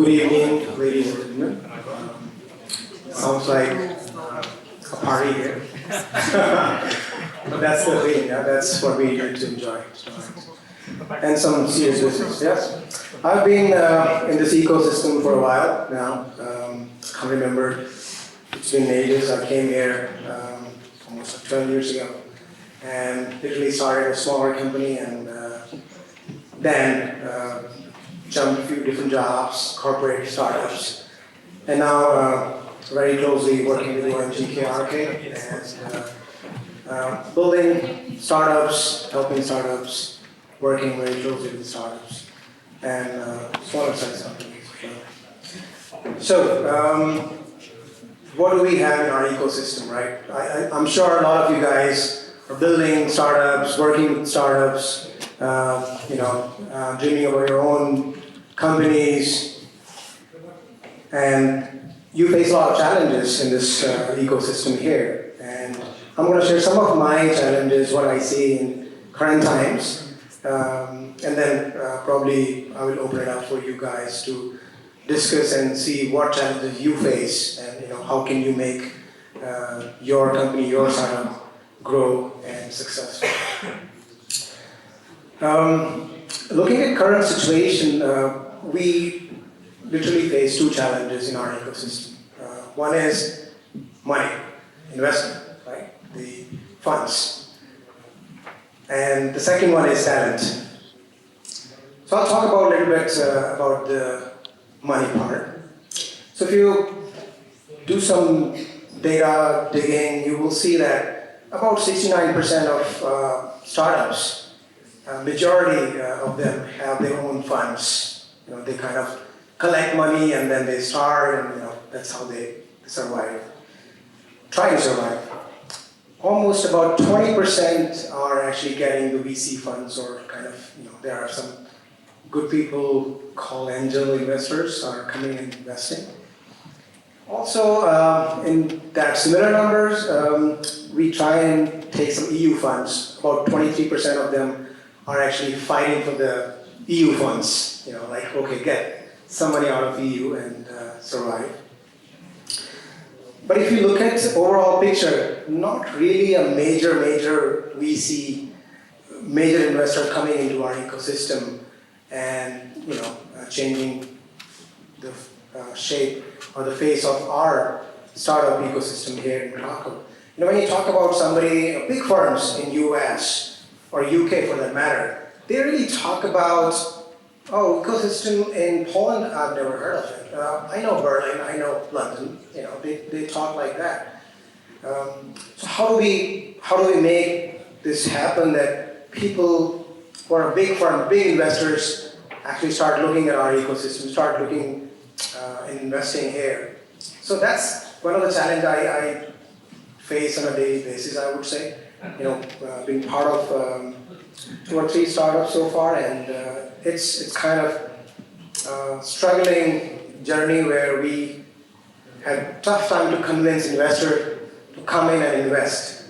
Good evening, ladies and gentlemen. Sounds like a party here. But that's the thing, yeah? That's what we like to enjoy. And some serious business, yes. I've been in this ecosystem for a while now. I remember it's been ages. I came here almost 12 years ago and literally started a smaller company and then jumped a few different jobs, corporate startups, and now very closely working with OMG and building startups, helping startups, working very closely with startups and smaller size companies. So, what do we have in our ecosystem, right? I'm sure a lot of you guys are building startups, working with startups, dreaming about your own companies, and you face a lot of challenges in this ecosystem here. And I'm going to share some of my challenges, what I see in current times, and then probably I will open it up for you guys to discuss and see what challenges you face, and how can you make your company, your startup grow and successful. Looking at current situation, we literally face two challenges in our ecosystem. One is money, investment, right? The funds. And the second one is talent. So I'll talk about a little bit about the money part. So if you do some data digging, you will see that about 69% of startups, majority of them have their own funds. They kind of collect money and then they start, and that's how they survive, try to survive. Almost about 20% are actually getting the VC funds, or kind of, there are some good people called angel investors are coming and investing. Also, in that similar numbers, we try and take some EU funds. About 23% of them are actually fighting for the EU funds. Like, okay, get some money out of EU and survive. But if you look at the overall picture, not really a major VC, major investor coming into our ecosystem and changing the shape or the face of our startup ecosystem here in Krakow. When you talk about somebody, big firms in US or UK for that matter, they really talk about, ecosystem in Poland, I've never heard of it. I know Berlin, I know London, they talk like that. So how do we make this happen, that people who are big firms, big investors actually start looking at our ecosystem, start looking and investing here? So that's one of the challenges I face on a daily basis, I would say. Being part of 2 or 3 startups so far, and it's kind of struggling journey where we had tough time to convince investors to come in and invest.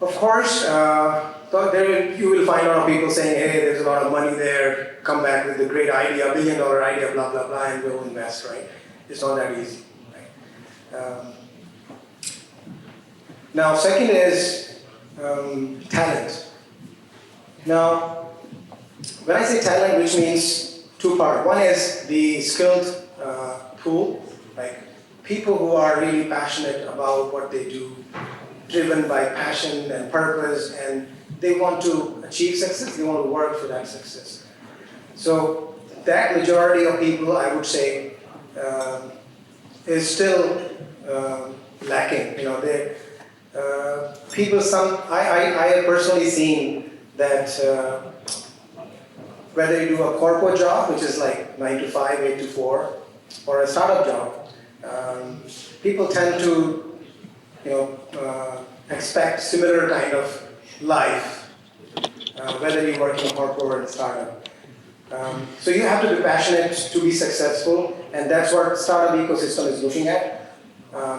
Of course, you will find a lot of people saying, hey, there's a lot of money there, come back with a great idea, $1 billion idea, blah, blah, blah, and we'll invest, right? It's not that easy, right? Now, second is talent. Now, when I say talent, which means 2 parts. One is the skilled pool, like people who are really passionate about what they do, driven by passion and purpose, and they want to achieve success, they want to work for that success. So that majority of people, I would say, is still lacking. I have personally seen that whether you do a corporate job, which is like 9 to 5, 8 to 4, or a startup job, people tend to, expect similar kind of life, whether you work in a corporate or a startup. So you have to be passionate to be successful, and that's what startup ecosystem is looking at.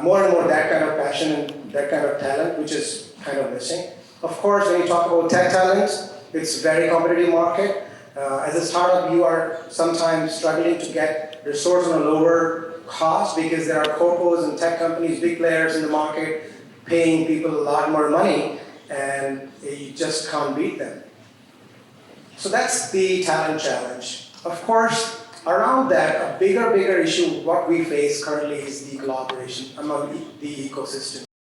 More and more that kind of passion and that kind of talent, which is kind of missing. Of course, when you talk about tech talent, it's a very competitive market. As a startup, you are sometimes struggling to get resource on a lower cost because there are corpos and tech companies, big players in the market, paying people a lot more money, and you just can't beat them. So that's the talent challenge. Of course, around that, a bigger issue, what we face currently is the collaboration among the ecosystem.